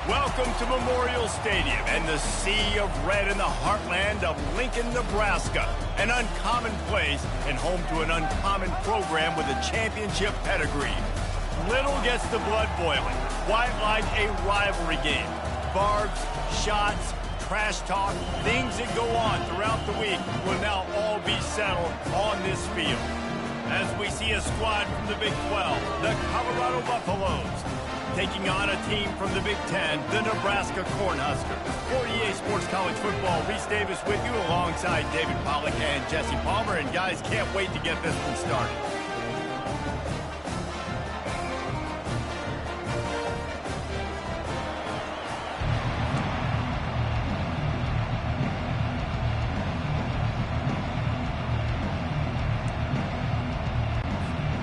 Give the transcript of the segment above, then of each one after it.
Welcome to Memorial Stadium and the sea of red in the heartland of Lincoln, Nebraska. An uncommon place and home to an uncommon program with a championship pedigree. Little gets the blood boiling. White like a rivalry game. Barbs, shots, trash talk, things that go on throughout the week will now all be settled on this field. As we see a squad from the Big 12, the Colorado Buffaloes, taking on a team from the Big 10, the Nebraska Cornhuskers. 48 Sports College Football, Reese Davis with you alongside David Pollack and Jesse Palmer. And guys, can't wait to get this one started.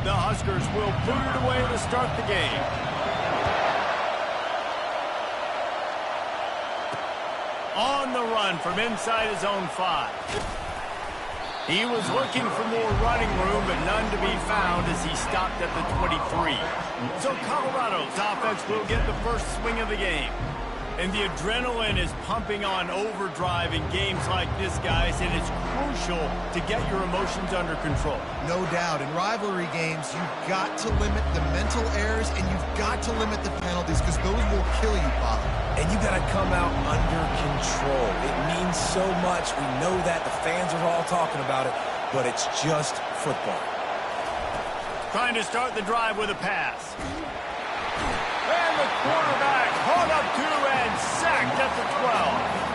The Huskers will boot it away to start the game. On the run from inside his own 5. He was looking for more running room, but none to be found as he stopped at the 23. So Colorado's offense will get the first swing of the game. And the adrenaline is pumping on overdrive in games like this, guys, and it's crucial to get your emotions under control. No doubt. In rivalry games, you've got to limit the mental errors, and you've got to limit the penalties, because those will kill you, Bob. And you got to come out under control. It means so much. We know that. The fans are all talking about it, but it's just football. Trying to start the drive with a pass. And the quarterback caught up to and sacked at the 12.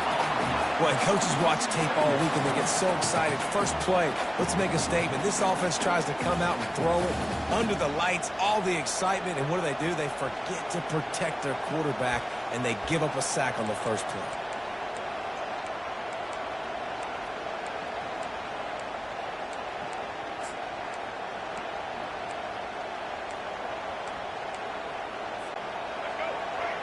Well, coaches watch tape all week and they get so excited. First play, let's make a statement. This offense tries to come out and throw it under the lights, all the excitement. And what do? They forget to protect their quarterback, and they give up a sack on the first play.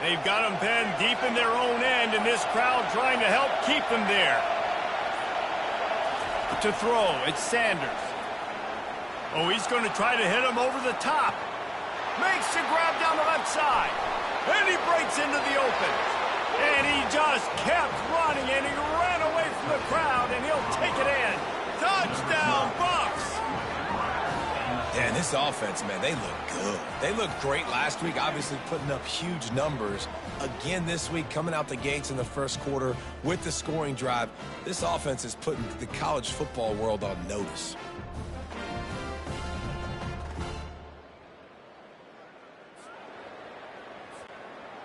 They've got them pinned deep in their own end, and this crowd trying to help keep them there. To throw, it's Sanders. Oh, he's going to try to hit him over the top. Makes the grab down the left side. And he breaks into the open. And he just kept running, and he ran away from the crowd, and he'll take it in. Touchdown, Buffs! Yeah, and this offense, man, they look good. They looked great last week, obviously putting up huge numbers. Again this week, coming out the gates in the first quarter with the scoring drive. This offense is putting the college football world on notice.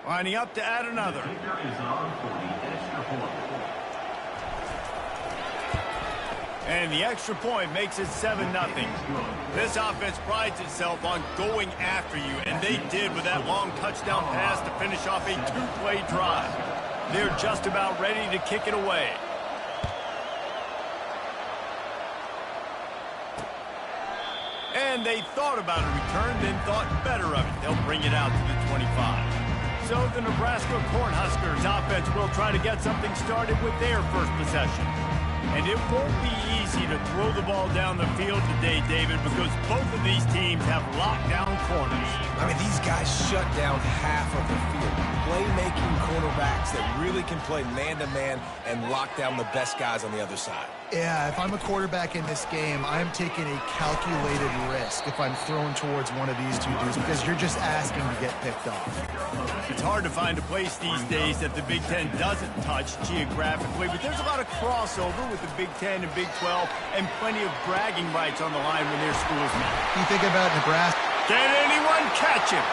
Lining up to add another. And the extra point makes it 7-0. This offense prides itself on going after you, and they did with that long touchdown pass to finish off a 2-play drive. They're just about ready to kick it away. And they thought about a return, then thought better of it. They'll bring it out to the 25. So the Nebraska Cornhuskers offense will try to get something started with their first possession. And it won't be easy to throw the ball down the field today, David, because both of these teams have lockdown corners. I mean, these guys shut down half of the field. Playmaking quarterbacks that really can play man-to-man and lock down the best guys on the other side. Yeah, if I'm a quarterback in this game, I'm taking a calculated risk if I'm thrown towards one of these two dudes, because you're just asking to get picked off. It's hard to find a place these days that the Big Ten doesn't touch geographically, but there's a lot of crossover with the Big Ten and Big 12 and plenty of bragging rights on the line when their schools meet. You think about Nebraska. Can anyone catch him?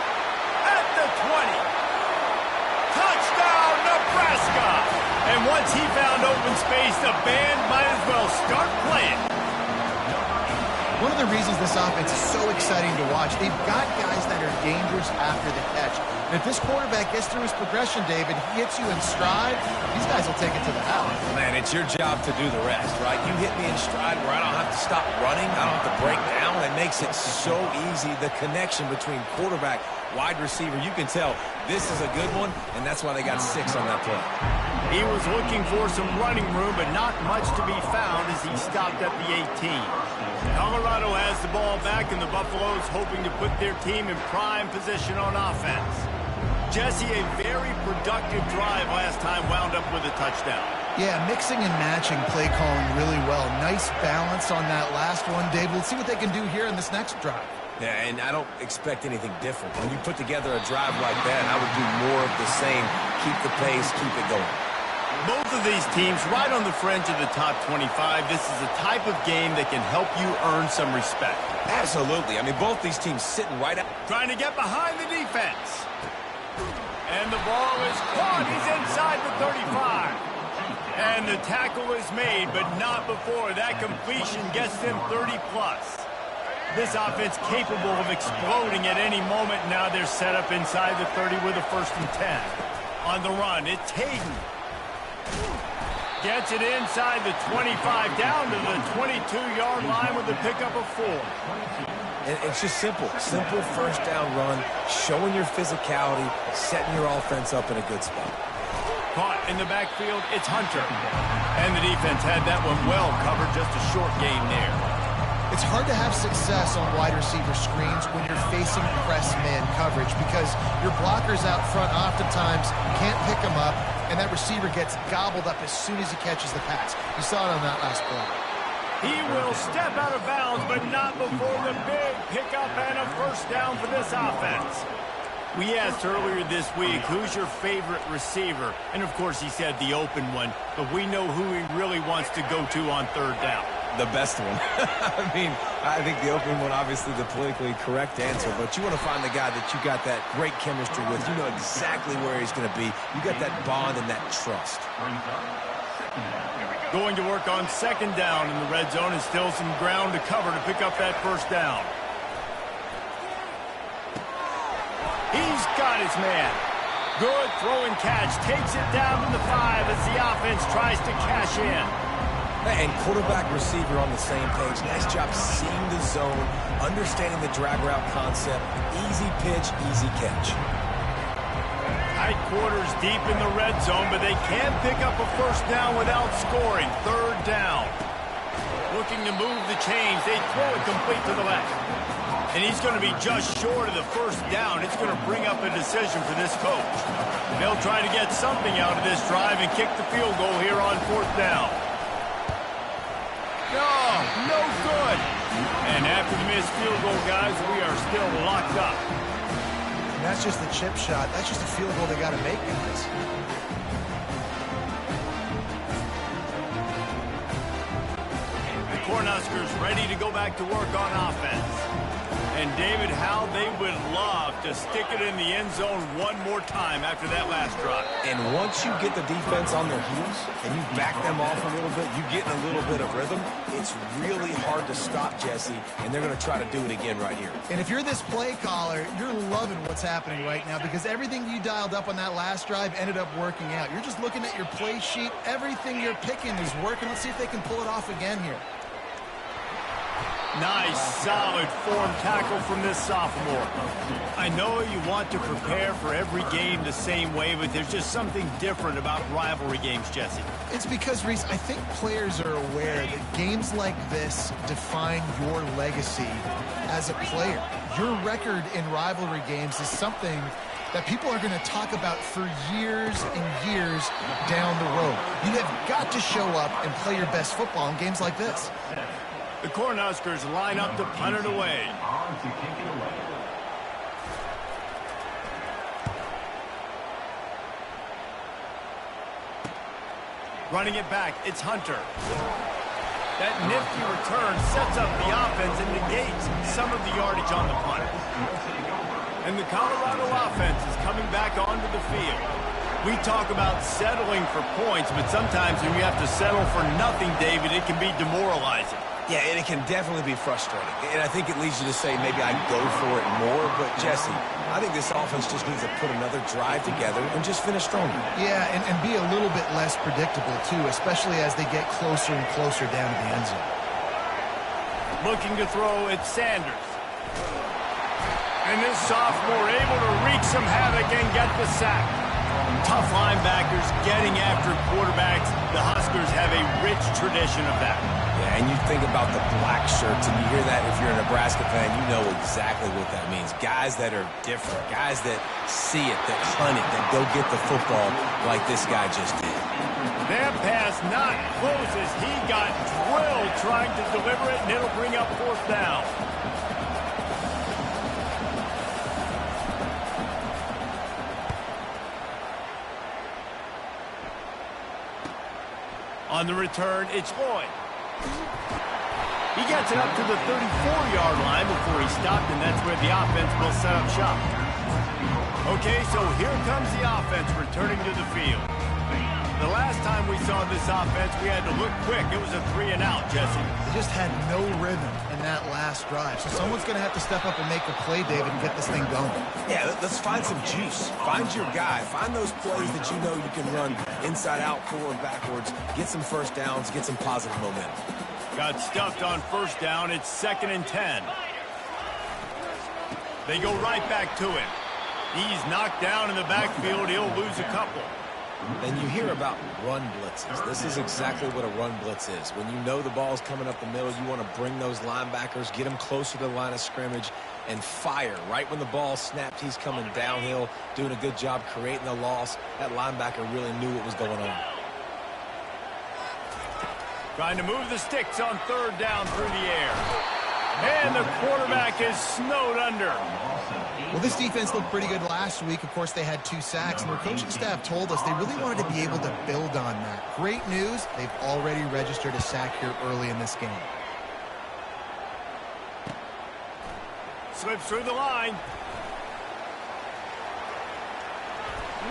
At the 20. Touchdown, Nebraska! And once he found open space, the band might as well start playing. One of the reasons this offense is so exciting to watch, they've got guys that are dangerous after the catch. And if this quarterback gets through his progression, David, he hits you in stride, these guys will take it to the house. Man, it's your job to do the rest, right? You hit me in stride where I don't have to stop running, I don't have to break down. It makes it so easy. The connection between quarterback, wide receiver, you can tell this is a good one, and that's why they got 6 on that play. He was looking for some running room, but not much to be found as he stopped at the 18. Colorado has the ball back, and the Buffaloes hoping to put their team in prime position on offense. Jesse, a very productive drive last time wound up with a touchdown. Yeah, mixing and matching play calling really well. Nice balance on that last one, Dave. Let's see what they can do here in this next drive. Yeah, and I don't expect anything different. When you put together a drive like that, I would do more of the same. Keep the pace, keep it going. Both of these teams right on the fringe of the top 25. This is a type of game that can help you earn some respect. Absolutely. I mean, both these teams sitting right out. Trying to get behind the defense. And the ball is caught. He's inside the 35. And the tackle is made, but not before that completion gets them 30-plus. This offense capable of exploding at any moment. Now they're set up inside the 30 with a 1st and 10. On the run, it's Hayden. Gets it inside the 25, down to the 22-yard line with the pickup of 4. And it's just simple. Simple first down run, showing your physicality, setting your offense up in a good spot. Caught in the backfield, it's Hunter. And the defense had that one well covered, just a short gain there. It's hard to have success on wide receiver screens when you're facing press man coverage because your blockers out front oftentimes can't pick them up, and that receiver gets gobbled up as soon as he catches the pass. You saw it on that last play. He will step out of bounds, but not before the big pickup and a 1st down for this offense. We asked earlier this week, who's your favorite receiver? And, of course, he said the open one, but we know who he really wants to go to on 3rd down. The best one. I mean, I think the open one, obviously the politically correct answer, but you want to find the guy that you got that great chemistry with. You know exactly where he's going to be. You got that bond and that trust. Going to work on 2nd down in the red zone, and still some ground to cover to pick up that 1st down. He's got his man. Good throw and catch. Takes it down to the 5 as the offense tries to cash in. And quarterback receiver on the same page. Nice job seeing the zone, understanding the drag route concept. Easy pitch, easy catch. Tight quarters deep in the red zone, but they can't pick up a 1st down without scoring. 3rd down. Looking to move the chains. They throw it complete to the left. And he's going to be just short of the 1st down. It's going to bring up a decision for this coach. They'll try to get something out of this drive and kick the field goal here on 4th down. No good. And after the missed field goal, guys, we are still locked up. And that's just the chip shot. That's just a field goal they got to make, guys. The Cornhuskers ready to go back to work on offense. And David, how they would love to stick it in the end zone one more time after that last drive. And once you get the defense on their heels and you back them off a little bit, you get in a little bit of rhythm, it's really hard to stop, Jesse, and they're going to try to do it again right here. And if you're this play caller, you're loving what's happening right now because everything you dialed up on that last drive ended up working out. You're just looking at your play sheet. Everything you're picking is working. Let's see if they can pull it off again here. Nice, solid form tackle from this sophomore. I know you want to prepare for every game the same way, but there's just something different about rivalry games, Jesse. It's because, Reese, I think players are aware that games like this define your legacy as a player. Your record in rivalry games is something that people are going to talk about for years and years down the road. You have got to show up and play your best football in games like this. The Cornhuskers line up to punt it away. Running it back, it's Hunter. That nifty return sets up the offense and negates some of the yardage on the punt. And the Colorado offense is coming back onto the field. We talk about settling for points, but sometimes when you have to settle for nothing, David, it can be demoralizing. Yeah, and it can definitely be frustrating. And I think it leads you to say maybe I'd go for it more. But, Jesse, I think this offense just needs to put another drive together and just finish stronger. Yeah, and be a little bit less predictable, too, especially as they get closer and closer down to the end zone. Looking to throw, it's Sanders. And this sophomore able to wreak some havoc and get the sack. Tough linebackers getting after quarterbacks. The Huskers have a rich rich tradition of that. Yeah, and you think about the black shirts, and you hear that if you're a Nebraska fan, you know exactly what that means. Guys that are different, guys that see it, that hunt it, that go get the football like this guy just did. That pass not close as he got drilled trying to deliver it, and it'll bring up 4th down. On the return, it's Lloyd. He gets it up to the 34-yard line before he stopped, and that's where the offense will set up shop. Okay, so here comes the offense returning to the field. The last time we saw this offense, we had to look quick. It was a 3-and-out, Jesse. They just had no rhythm in that last drive. So someone's going to have to step up and make a play, David, and get this thing going. Yeah, let's find some juice. Find your guy. Find those plays that you know you can run inside out, forward, backwards. Get some first downs. Get some positive momentum. Got stuffed on 1st down. It's 2nd and 10. They go right back to him. He's knocked down in the backfield. He'll lose a couple. And you hear about run blitzes. This is exactly what a run blitz is. When you know the ball's coming up the middle, you want to bring those linebackers, get them closer to the line of scrimmage, and fire. Right when the ball snapped, he's coming downhill, doing a good job creating the loss. That linebacker really knew what was going on. Trying to move the sticks on 3rd down through the air. And the quarterback is snowed under. Well, this defense looked pretty good last week. Of course, they had 2 sacks, and their coaching staff told us they really wanted to be able to build on that. Great news, they've already registered a sack here early in this game. Slips through the line.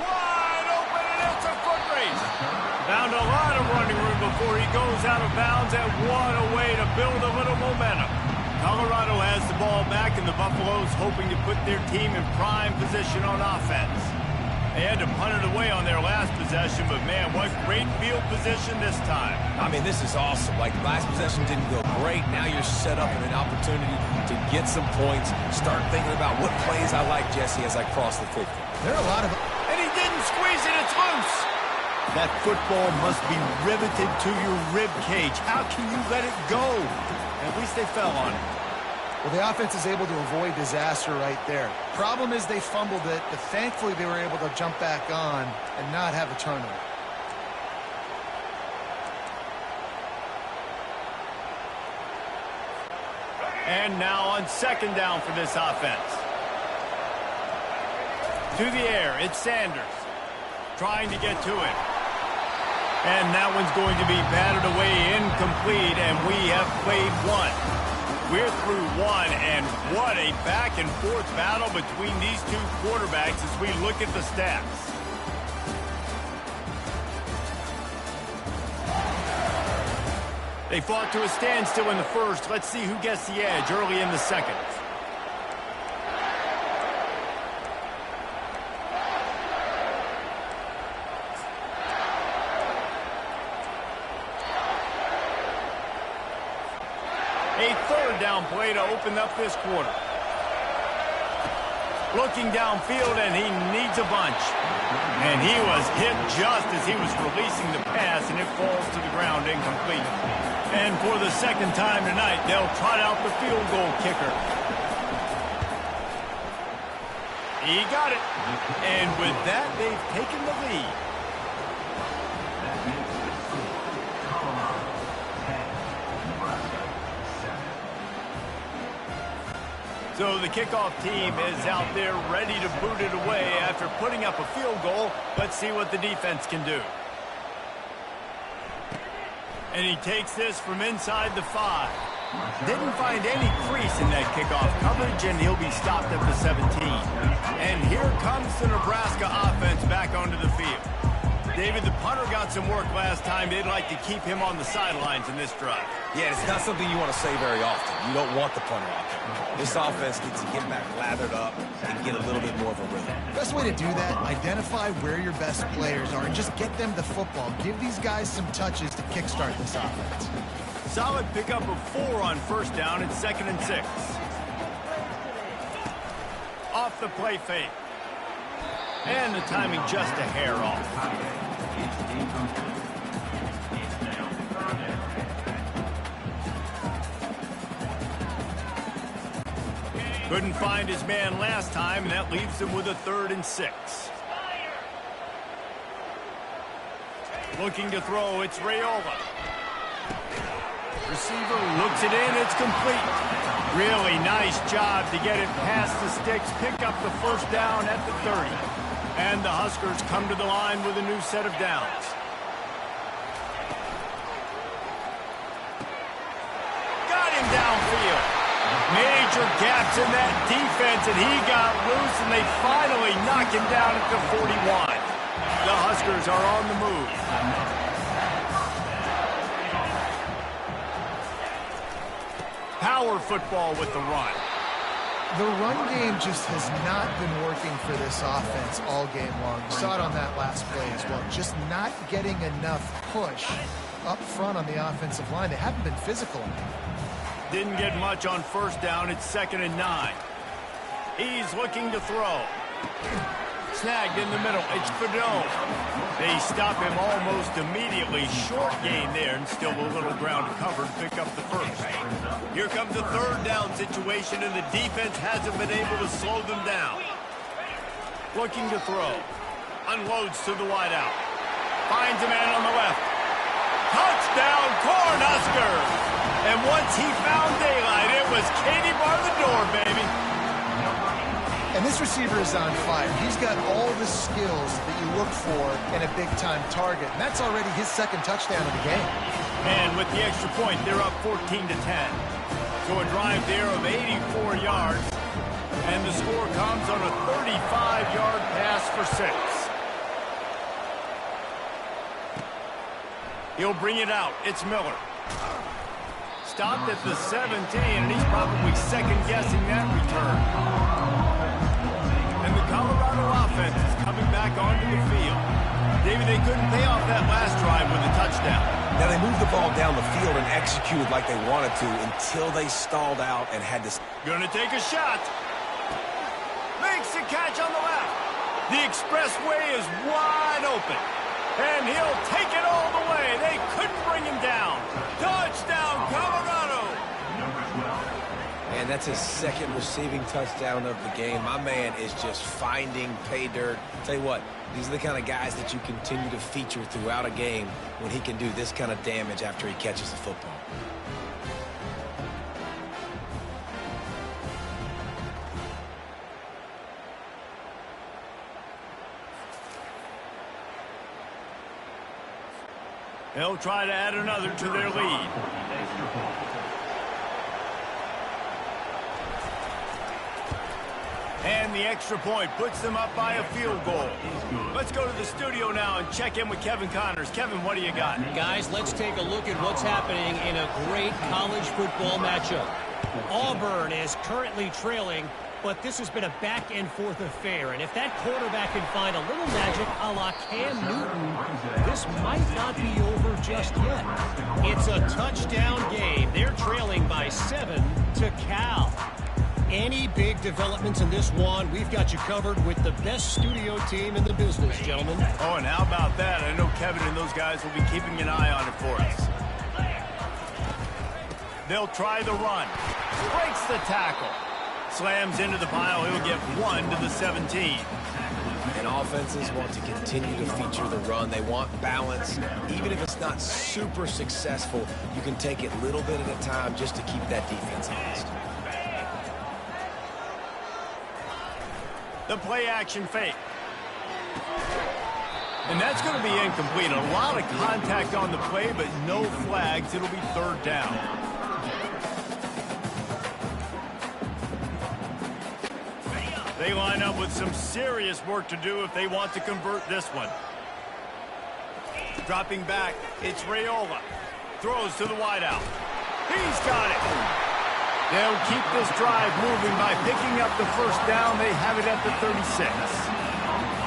Wide open, and it's a foot race. Found a lot of running room before he goes out of bounds, and what a way to build a little momentum. Colorado has the ball back, and the Buffaloes hoping to put their team in prime position on offense. They had to punt it away on their last possession, but man, what great field position this time. I mean, this is awesome. Like, last possession didn't go great. Now you're set up in an opportunity to get some points. Start thinking about what plays I like, Jesse, as I cross the 50. There are a lot of... And he didn't squeeze it. It's loose. That football must be riveted to your rib cage. How can you let it go? At least they fell on it. Well, the offense is able to avoid disaster right there. Problem is they fumbled it, but thankfully they were able to jump back on and not have a turnover. And now on 2nd down for this offense. To the air, it's Sanders. Trying to get to it. And that one's going to be batted away incomplete, and we have played 1. We're through 1, and what a back-and-forth battle between these 2 quarterbacks as we look at the stats. They fought to a standstill in the 1st. Let's see who gets the edge early in the 2nd. A 3rd down play to open up this quarter. Looking downfield, and he needs a bunch. And he was hit just as he was releasing the pass, and it falls to the ground incomplete. And for the 2nd time tonight, they'll trot out the field goal kicker. He got it. And with that, they've taken the lead. So the kickoff team is out there ready to boot it away after putting up a field goal. Let's see what the defense can do. And he takes this from inside the 5. Didn't find any crease in that kickoff coverage, and he'll be stopped at the 17. And here comes the Nebraska offense back onto the field. David, the punter got some work last time. They'd like to keep him on the sidelines in this drive. Yeah, it's not something you want to say very often. You don't want the punter out there. This offense needs to get back lathered up and get a little bit more of a rhythm. Best way to do that, identify where your best players are and just get them the football. Give these guys some touches to kickstart this offense. Solid pickup of 4 on 1st down. It's 2nd and 6. Off the play fake. And the timing just a hair off. Couldn't find his man last time, and that leaves him with a 3rd and 6. Looking to throw, it's Raiola. Receiver looks it in, it's complete. Really nice job to get it past the sticks, pick up the 1st down at the 30. And the Huskers come to the line with a new set of downs. Got him downfield. Major gaps in that defense, and he got loose, and they finally knock him down at the 41. The Huskers are on the move. Power football with the run. The run game just has not been working for this offense all game long. You saw it on that last play as well. Just not getting enough push up front on the offensive line. They haven't been physical enough. Didn't get much on 1st down. It's 2nd and 9. He's looking to throw. Snagged in the middle. It's Fedone. They stop him almost immediately. Short gain there, and still a little ground to cover to pick up the 1st. Here comes the 3rd down situation, and the defense hasn't been able to slow them down. Looking to throw. Unloads to the wideout. Finds a man on the left. Touchdown, Cornhuskers! And once he found daylight, it was Katie bar the door, baby. And this receiver is on fire. He's got all the skills that you look for in a big-time target. And that's already his 2nd touchdown of the game. And with the extra point, they're up 14-10. So a drive there of 84 yards. And the score comes on a 35-yard pass for 6. He'll bring it out. It's Miller. Stopped at the 17, and he's probably second-guessing that return. And the Colorado offense is coming back onto the field. David, they couldn't pay off that last drive with a touchdown. Now, they moved the ball down the field and executed like they wanted to until they stalled out and had to... Gonna take a shot. Makes a catch on the left. The expressway is wide open. And he'll take it all the way. They couldn't bring him down. Touchdown, Colorado. And that's his 2nd receiving touchdown of the game. My man is just finding pay dirt. Tell you what, these are the kind of guys that you continue to feature throughout a game when he can do this kind of damage after he catches the football. They'll try to add another to their lead. And the extra point puts them up by a field goal. Let's go to the studio now and check in with Kevin Connors. Kevin, what do you got? Guys, let's take a look at what's happening in a great college football matchup. Auburn is currently trailing, but this has been a back-and-forth affair. And if that quarterback can find a little magic a la Cam Newton, this might not be over just yet. It's a touchdown game. They're trailing by 7 to Cal. Any big developments in this one, we've got you covered with the best studio team in the business, gentlemen. Oh, and how about that? I know Kevin and those guys will be keeping an eye on it for us. They'll try the run. Breaks the tackle. Slams into the pile. He'll get 1 to the 17. And offenses want to continue to feature the run. They want balance. Even if it's not super successful, you can take it a little bit at a time just to keep that defense honest. The play action fake. And that's going to be incomplete. A lot of contact on the play, but no flags. It'll be 3rd down. They line up with some serious work to do if they want to convert this one. Dropping back, it's Raiola. Throws to the wideout. He's got it. They'll keep this drive moving by picking up the 1st down. They have it at the 36.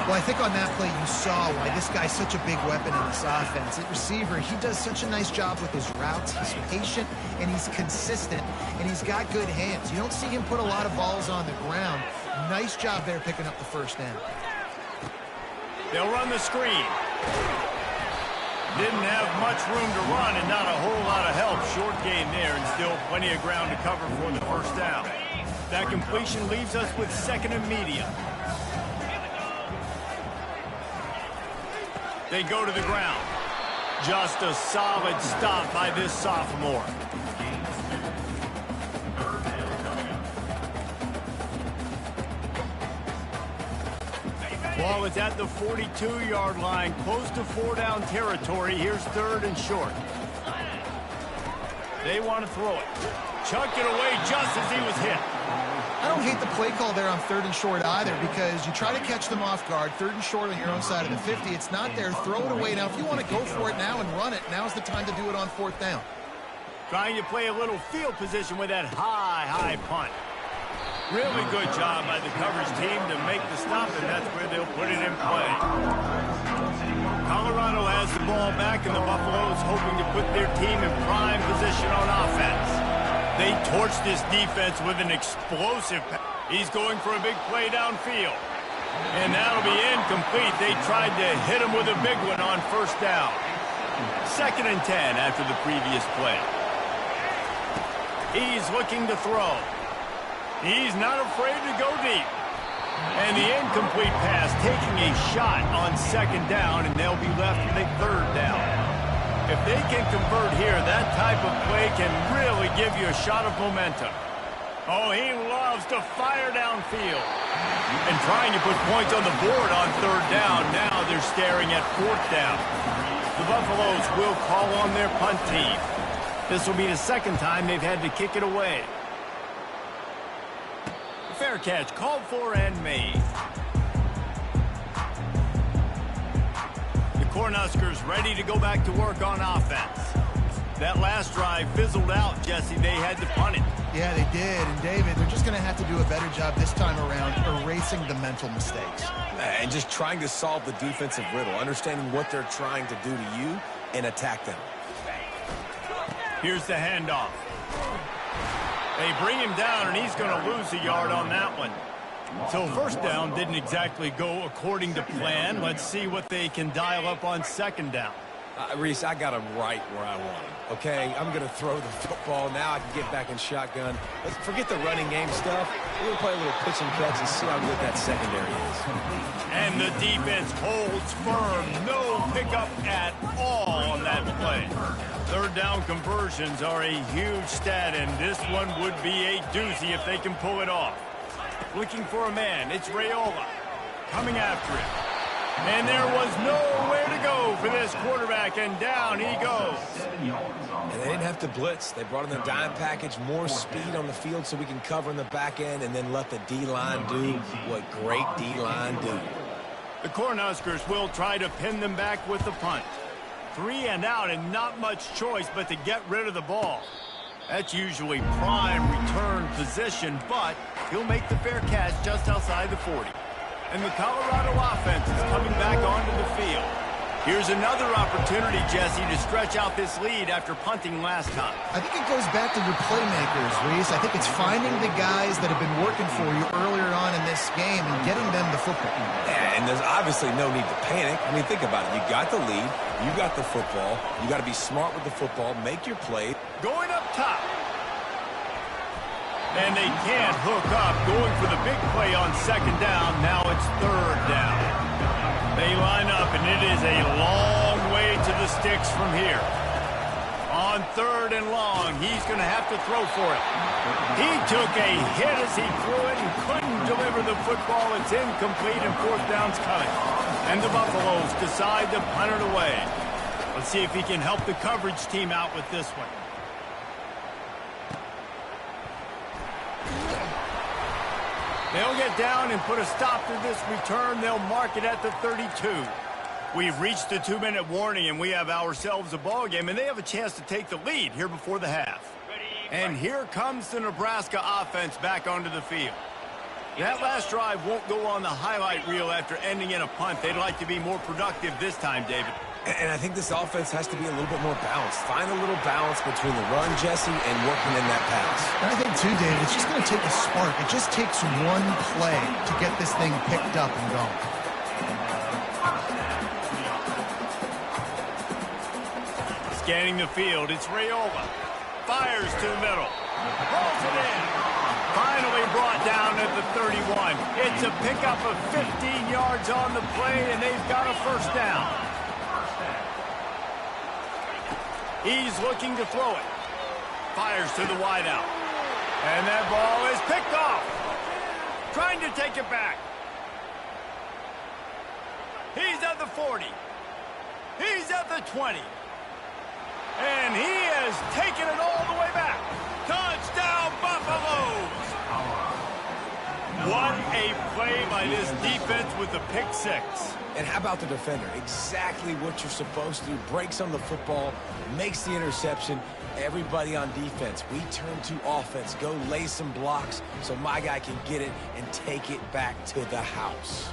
Well, I think on that play you saw why this guy's such a big weapon in this offense. At receiver, he does such a nice job with his routes. He's patient, and he's consistent, and he's got good hands. You don't see him put a lot of balls on the ground. Nice job there picking up the 1st down. They'll run the screen. Didn't have much room to run and not a whole lot of help. Short gain there and still plenty of ground to cover for the 1st down. That completion leaves us with second and medium. They go to the ground. Just a solid stop by this sophomore. Ball is at the 42-yard line, close to four-down territory. Here's third and short. They want to throw it. Chucked it away just as he was hit. I don't hate the play call there on third and short either, because you try to catch them off guard. Third and short on your own side of the 50. It's not there. Throw it away. Now, if you want to go for it now and run it, now's the time to do it on fourth down. Trying to play a little field position with that high punt. Really good job by the coverage team to make the stop, and that's where they'll put it in play. Colorado has the ball back, and the Buffaloes hoping to put their team in prime position on offense. They torched this defense with an explosive pass. He's going for a big play downfield. And that'll be incomplete. They tried to hit him with a big one on first down. Second and 10 after the previous play. He's looking to throw. He's not afraid to go deep. And the incomplete pass taking a shot on second down, and they'll be left with a third down. If they can convert here, that type of play can really give you a shot of momentum. Oh, he loves to fire downfield. And trying to put points on the board on third down. Now they're staring at fourth down. The Buffaloes will call on their punt team. This will be the second time they've had to kick it away. Fair catch called for and made. The Cornhuskers ready to go back to work on offense. That last drive fizzled out, Jesse. They had to punt it. Yeah, they did. And, David, they're just going to have to do a better job this time around erasing the mental mistakes. And just trying to solve the defensive riddle, understanding what they're trying to do to you and attack them. Here's the handoff. They bring him down, and he's going to lose a yard on that one. So first down didn't exactly go according to plan. Let's see what they can dial up on second down. Reese, I got him right where I want him. Okay, I'm going to throw the football. Now I can get back in shotgun. Let's forget the running game stuff. We're going to play a little pitch and catch and see how good that secondary is. And the defense holds firm. No pickup at all on that play. Third down conversions are a huge stat, and this one would be a doozy if they can pull it off. Looking for a man. It's Raiola coming after him. And there was nowhere to go for this quarterback, and down he goes. And they didn't have to blitz. They brought in the dime package, more speed on the field so we can cover in the back end and then let the D-line do what great D-line do. The Cornhuskers will try to pin them back with the punt. 3 and out, and not much choice but to get rid of the ball. That's usually prime return position, but he'll make the fair catch just outside the 40. And the Colorado offense is coming back onto the field. Here's another opportunity, Jesse, to stretch out this lead after punting last time. I think it goes back to your playmakers, Reese. I think it's finding the guys that have been working for you earlier on in this game and getting them the football. Yeah, and there's obviously no need to panic. I mean, think about it. You got the lead. You got the football. You got to be smart with the football. Make your play. Going up top. And they can't hook up. Going for the big play on second down. Now it's third down. They line up, and it is a long way to the sticks from here. On third and long, he's going to have to throw for it. He took a hit as he threw it and couldn't deliver the football. It's incomplete, and fourth down's coming. And the Buffaloes decide to punt it away. Let's see if he can help the coverage team out with this one. They'll get down and put a stop to this return. They'll mark it at the 32. We've reached the 2-minute warning, and we have ourselves a ball game, and they have a chance to take the lead here before the half. And here comes the Nebraska offense back onto the field. That last drive won't go on the highlight reel after ending in a punt. They'd like to be more productive this time, David. And I think this offense has to be a little bit more balanced. Find a little balance between the run, Jesse, and working in that pass. And I think, too, David, it's just going to take a spark. It just takes one play to get this thing picked up and going. Scanning the field, it's Raiola. Fires to the middle. Rolls it in. Finally brought down at the 31. It's a pickup of 15 yards on the play, and they've got a first down. He's looking to throw it. Fires to the wideout. And that ball is picked off. Trying to take it back. He's at the 40. He's at the 20. And he has taken it all the way back. Touchdown, Buffaloes! What a play by this defense with the pick six. And how about the defender? Exactly what you're supposed to do. Breaks on the football, makes the interception. Everybody on defense, we turn to offense. Go lay some blocks so my guy can get it and take it back to the house.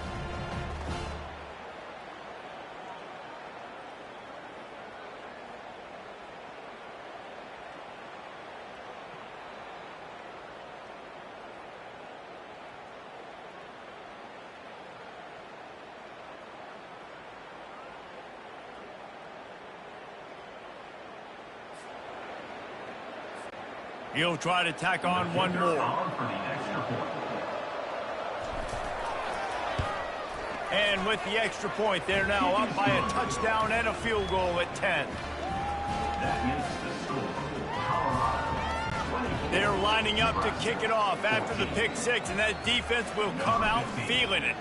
He'll try to tack on one more. And with the extra point, they're now up by a touchdown and a field goal at 10. They're lining up to kick it off after the pick six, and that defense will come out feeling it.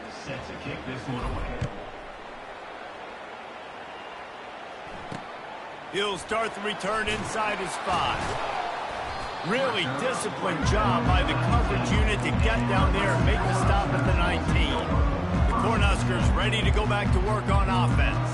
He'll start the return inside his 5. Really disciplined job by the coverage unit to get down there and make the stop at the 19. The Cornhuskers ready to go back to work on offense.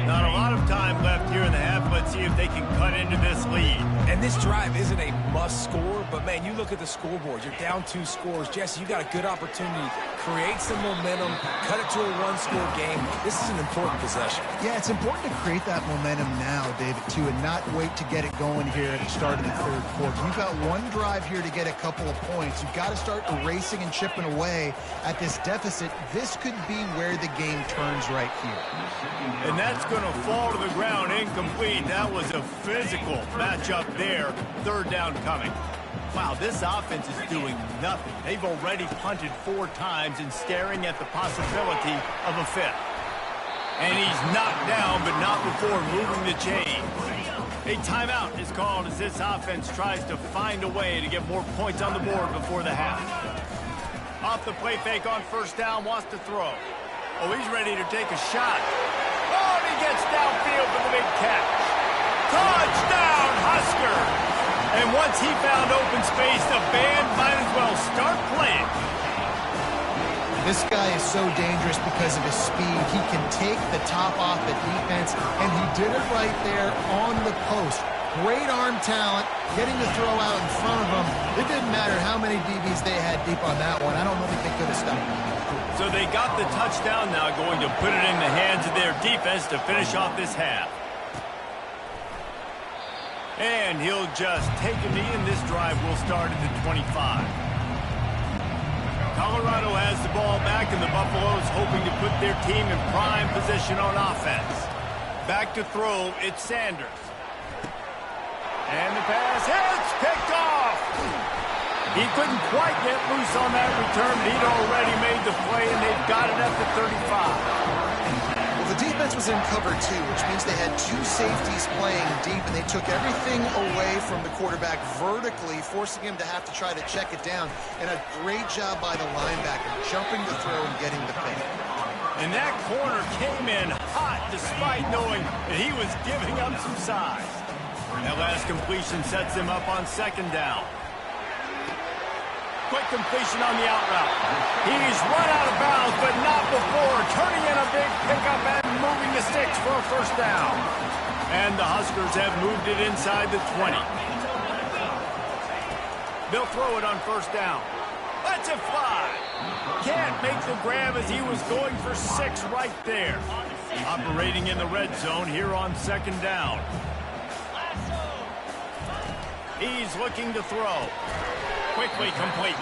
Not a lot of time left here in the half. Let's see if they can cut into this lead. And this drive isn't a must score, but man, you look at the scoreboard. You're down 2 scores. Jesse, you got a good opportunity. Create some momentum. Cut it to a 1-score game. This is an important possession. Yeah, it's important to create that momentum now, David, too, and not wait to get it going here at the start of the third quarter. You've got one drive here to get a couple of points. You've got to start erasing and chipping away at this deficit. This could be where the game turns right here. And that's going to fall to the ground incomplete. That was a physical matchup there. Third down coming. Wow, this offense is doing nothing. They've already punted 4 times and staring at the possibility of a 5th. And he's knocked down, but not before moving the chain. A timeout is called as this offense tries to find a way to get more points on the board before the half. Off the play fake on first down, wants to throw. Oh, he's ready to take a shot. Oh, and he gets downfield for the big catch. Touchdown, Husker! And once he found open space, the band might as well start playing. This guy is so dangerous because of his speed. He can take the top off the defense, and he did it right there on the post. Great arm talent, getting the throw out in front of him. It didn't matter how many DBs they had deep on that one. I don't think they could have stopped him. So they got the touchdown now, going to put it in the hands of their defense to finish off this half. And he'll just take a knee, and this drive will start at the 25. Colorado has the ball back, and the Buffaloes hoping to put their team in prime position on offense. Back to throw, it's Sanders. And the pass hits, picked off. He couldn't quite get loose on that return, but he'd already made the play, and they've got it at the 35. The defense was in cover 2, which means they had 2 safeties playing deep, and they took everything away from the quarterback vertically, forcing him to have to try to check it down. And a great job by the linebacker, jumping the throw and getting the pick. And that corner came in hot despite knowing that he was giving up some size. That last completion sets him up on second down. Quick completion on the out route. He's run out of bounds, but not before turning in a big pickup and moving the sticks for a first down. And the Huskers have moved it inside the 20. They'll throw it on first down. Let's it fly. Can't make the grab as he was going for 6 right there. Operating in the red zone here on second down. He's looking to throw. Quickly complete.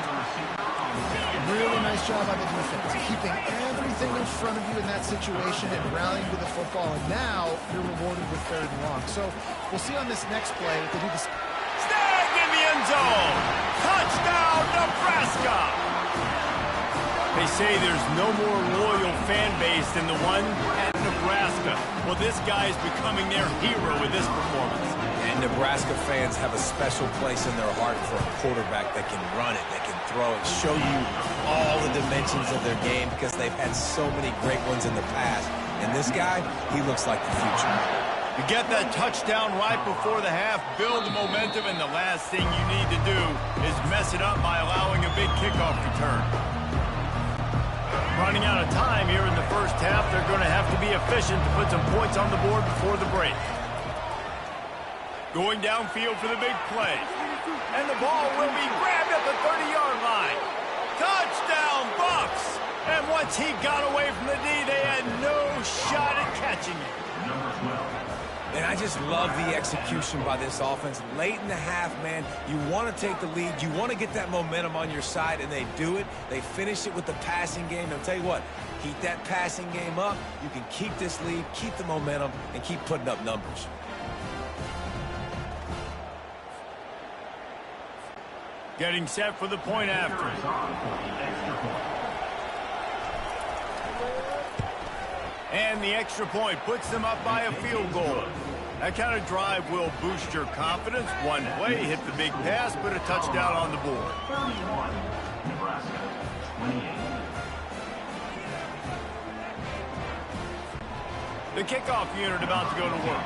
Really nice job on the defense, keeping everything in front of you in that situation and rallying to the football. And now you're rewarded with 3rd and long. So we'll see on this next play if they do this. Snagged in the end end zone. Touchdown, Nebraska! They say there's no more loyal fan base than the one at Nebraska. Well, this guy is becoming their hero with this performance. And Nebraska fans have a special place in their heart for a quarterback that can run it, that can throw it, show you all the dimensions of their game because they've had so many great ones in the past. And this guy, he looks like the future. You get that touchdown right before the half, build the momentum, and the last thing you need to do is mess it up by allowing a big kickoff return. Running out of time here in the first half, they're going to have to be efficient to put some points on the board before the break. Going downfield for the big play. And the ball will be grabbed at the 30-yard line. Touchdown, Bucks! And once he got away from the D, they had no shot at catching it. And I just love the execution by this offense. Late in the half, man, you want to take the lead. You want to get that momentum on your side, and they do it. They finish it with the passing game. And I'll tell you what, keep that passing game up. You can keep this lead, keep the momentum, and keep putting up numbers. Getting set for the point after. And the extra point puts them up by a field goal. That kind of drive will boost your confidence. One play, hit the big pass, put a touchdown on the board. 31, Nebraska, 28. The kickoff unit about to go to work.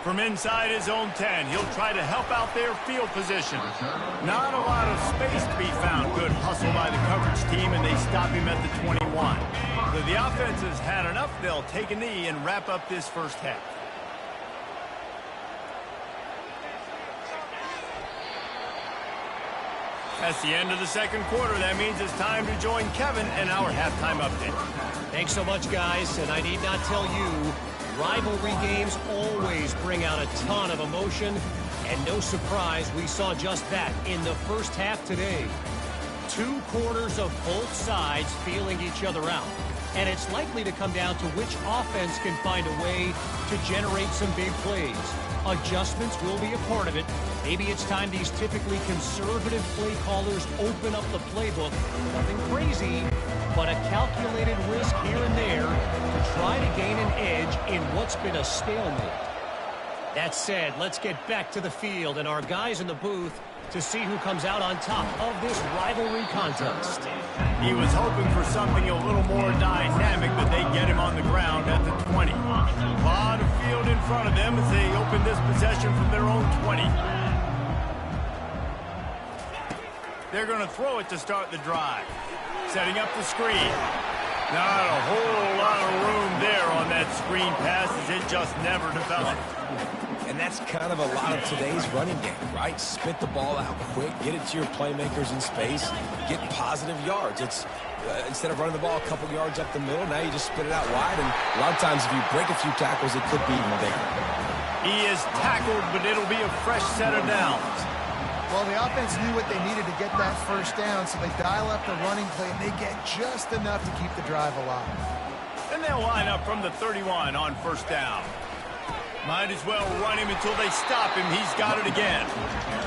From inside his own 10, he'll try to help out their field position. Not a lot of space to be found. Good hustle by the coverage team, and they stop him at the 21. So the offense has had enough. They'll take a knee and wrap up this first half. That's the end of the second quarter. That means it's time to join Kevin in our halftime update. Thanks so much, guys, and I need not tell you, rivalry games always bring out a ton of emotion, and no surprise, we saw just that in the first half today. 2 quarters of both sides feeling each other out, and it's likely to come down to which offense can find a way to generate some big plays. Adjustments will be a part of it. Maybe it's time these typically conservative play callers open up the playbook. Nothing crazy, but a calculated risk here and there to try to gain an edge in what's been a stalemate. That said, let's get back to the field and our guys in the booth to see who comes out on top of this rivalry contest. He was hoping for something a little more dynamic, but they get him on the ground at the 20. A lot of field in front of them as they open this possession from their own 20. They're going to throw it to start the drive. Setting up the screen. Not a whole lot of room there on that screen pass as it just never developed. And that's kind of a lot of today's running game, right? Spit the ball out quick, get it to your playmakers in space, get positive yards. It's instead of running the ball a couple yards up the middle, now you just spit it out wide. And a lot of times if you break a few tackles, it could be even bigger. He is tackled, but it'll be a fresh set of downs. Well, the offense knew what they needed to get that first down, so they dial up the running play, and they get just enough to keep the drive alive. And they'll line up from the 31 on first down. Might as well run him until they stop him. He's got it again.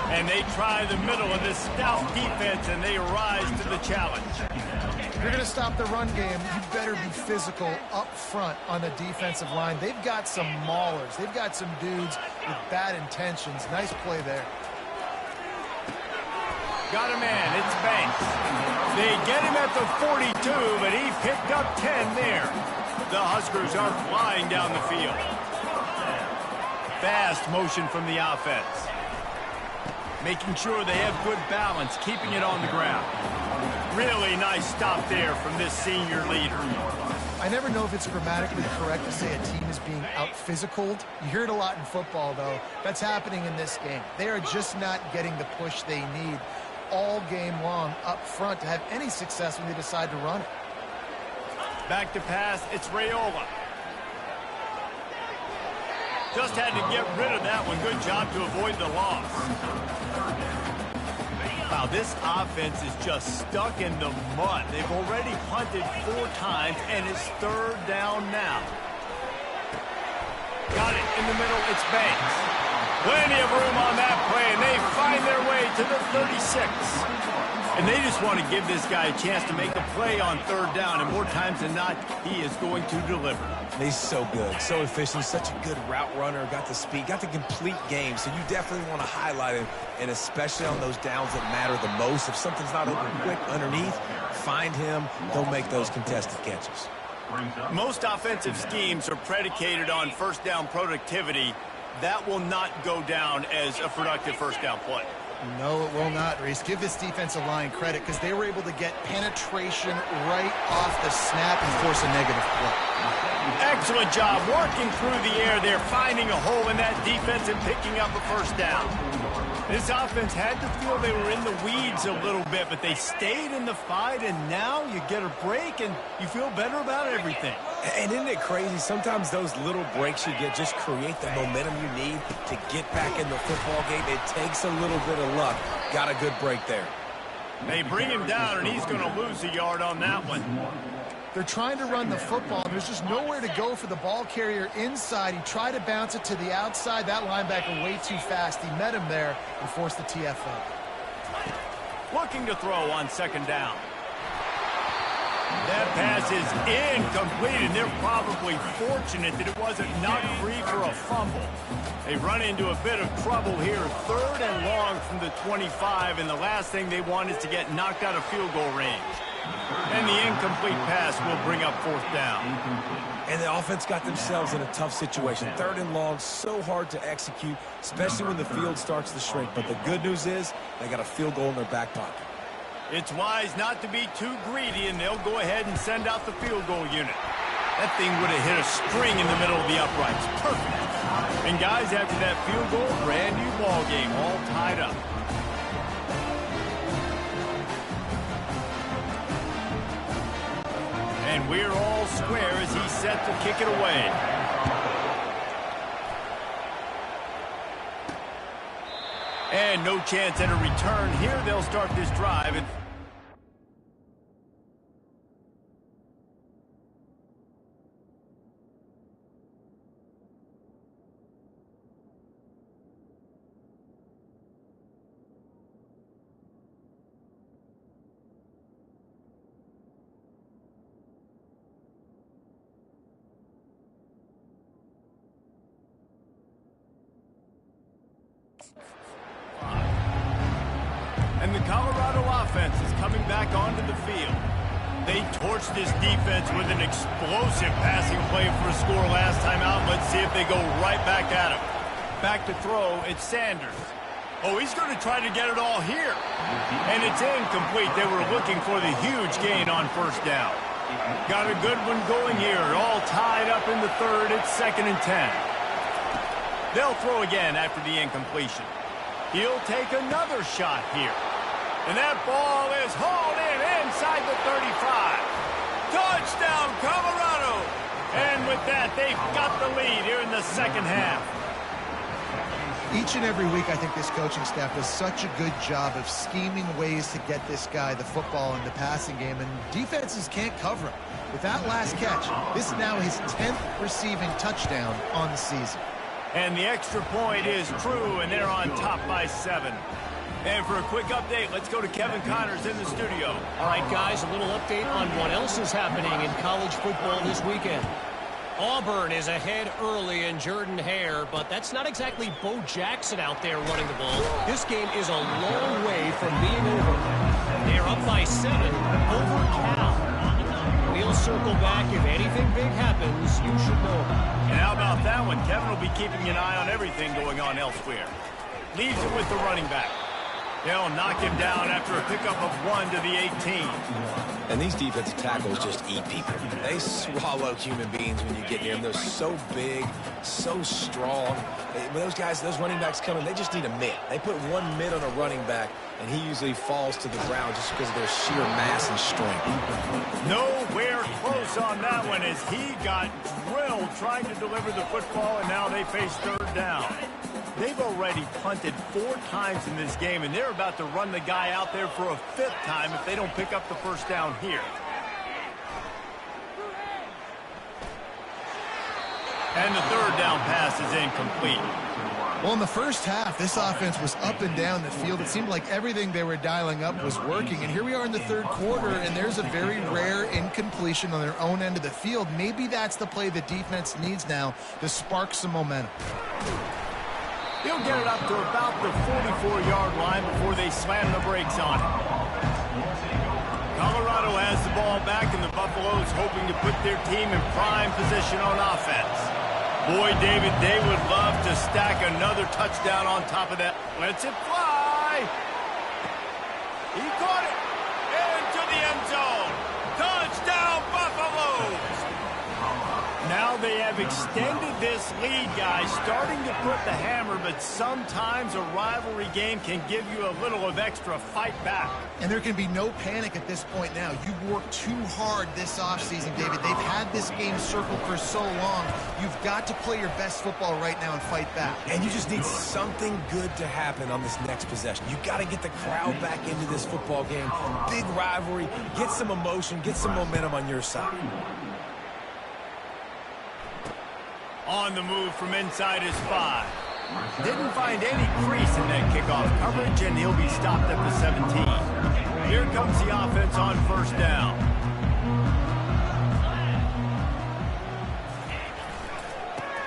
And they try the middle of this stout defense, and they rise to the challenge. If you're going to stop the run game, you better be physical up front on the defensive line. They've got some maulers. They've got some dudes with bad intentions. Nice play there. Got a man. It's Banks. They get him at the 42, but he picked up 10 there. The Huskers are flying down the field. Fast motion from the offense. Making sure they have good balance, keeping it on the ground. Really nice stop there from this senior leader. I never know if it's grammatically correct to say a team is being out-physicaled. You hear it a lot in football, though. That's happening in this game. They are just not getting the push they need all game long up front to have any success when they decide to run it. Back to pass, it's Raiola. Just had to get rid of that one. Good job to avoid the loss. Wow, this offense is just stuck in the mud. They've already punted 4 times, and it's 3rd down now. Got it in the middle. It's Banks. Plenty of room on that play, and they find their way to the 36. And they just want to give this guy a chance to make a play on third down, and more times than not, he is going to deliver. He's so good, so efficient, such a good route runner, got the speed, got the complete game, so you definitely want to highlight him, and especially on those downs that matter the most. If something's not open quick underneath, find him, he'll make those contested catches. Most offensive schemes are predicated on first down productivity. That will not go down as a productive first down play. No, it will not, Reese. Give this defensive line credit because they were able to get penetration right off the snap and force a negative play. Excellent job working through the air there, finding a hole in that defense and picking up a first down. This offense had to feel they were in the weeds a little bit, but they stayed in the fight, and now you get a break and you feel better about everything. And isn't it crazy? Sometimes those little breaks you get just create the momentum you need to get back in the football game. It takes a little bit of luck. Got a good break there. They bring him down, and he's going to lose a yard on that one. They're trying to run the football, and there's just nowhere to go for the ball carrier inside. He tried to bounce it to the outside. That linebacker way too fast. He met him there and forced the TFL. Looking to throw on second down. That pass is incomplete, and they're probably fortunate that it wasn't knocked free for a fumble. They run into a bit of trouble here, third and long from the 25, and the last thing they want is to get knocked out of field goal range. And the incomplete pass will bring up fourth down. And the offense got themselves in a tough situation. Third and long, so hard to execute, especially when the field starts to shrink. But the good news is they got a field goal in their back pocket. It's wise not to be too greedy, and they'll go ahead and send out the field goal unit. That thing would have hit a string in the middle of the uprights. Perfect. And guys, after that field goal, brand new ball game, all tied up. And we're all square as he's set to kick it away. And no chance at a return here. They'll start this drive. And the Colorado offense is coming back onto the field. They torched this defense with an explosive passing play for a score last time out. Let's see if they go right back at him. Back to throw, it's Sanders. Oh, he's going to try to get it all here. And it's incomplete. They were looking for the huge gain on first down. Got a good one going here. All tied up in the third. It's 2nd and 10. They'll throw again after the incompletion. He'll take another shot here. And that ball is hauled in inside the 35. Touchdown, Colorado! And with that, they've got the lead here in the second half. Each and every week, I think this coaching staff does such a good job of scheming ways to get this guy the football in the passing game, and defenses can't cover him. With that last catch, this is now his 10th receiving touchdown on the season. And the extra point is true, and they're on top by 7. And for a quick update, let's go to Kevin Connors in the studio. All right, guys, a little update on what else is happening in college football this weekend. Auburn is ahead early in Jordan-Hare, but that's not exactly Bo Jackson out there running the ball. This game is a long way from being over. They're up by 7 over Cal. We'll circle back. If anything big happens, you should know about it. And how about that one? Kevin will be keeping an eye on everything going on elsewhere. Leaves it with the running back. They'll knock him down after a pickup of 1 to the 18. And these defensive tackles just eat people. They swallow human beings when you get near them. They're so big, so strong. When those guys, those running backs come in, they just need a mitt. They put 1 mitt on a running back, and he usually falls to the ground just because of their sheer mass and strength. Nowhere close on that one as he got drilled trying to deliver the football, and now they face third down. They've already punted 4 times in this game, and they're about to run the guy out there for a 5th time if they don't pick up the first down here. And the third down pass is incomplete. Well, in the first half, this offense was up and down the field. It seemed like everything they were dialing up was working. And here we are in the third quarter, and there's a very rare incompletion on their own end of the field. Maybe that's the play the defense needs now to spark some momentum. He'll get it up to about the 44-yard line before they slam the brakes on it. Colorado has the ball back, and the Buffaloes hoping to put their team in prime position on offense. Boy, David, they would love to stack another touchdown on top of that. Lets it fly. He caught it into the end zone. Touchdown, Buffaloes. Now they have extended this lead, guys, starting to put the hammer, but sometimes a rivalry game can give you a little of extra fight back. And there can be no panic at this point now. You've worked too hard this offseason, David. They've had this game circled for so long. You've got to play your best football right now and fight back. And you just need something good to happen on this next possession. You got to get the crowd back into this football game. Big rivalry. Get some emotion. Get some momentum on your side. On the move from inside his 5. Didn't find any crease in that kickoff coverage, and he'll be stopped at the 17. Here comes the offense on first down.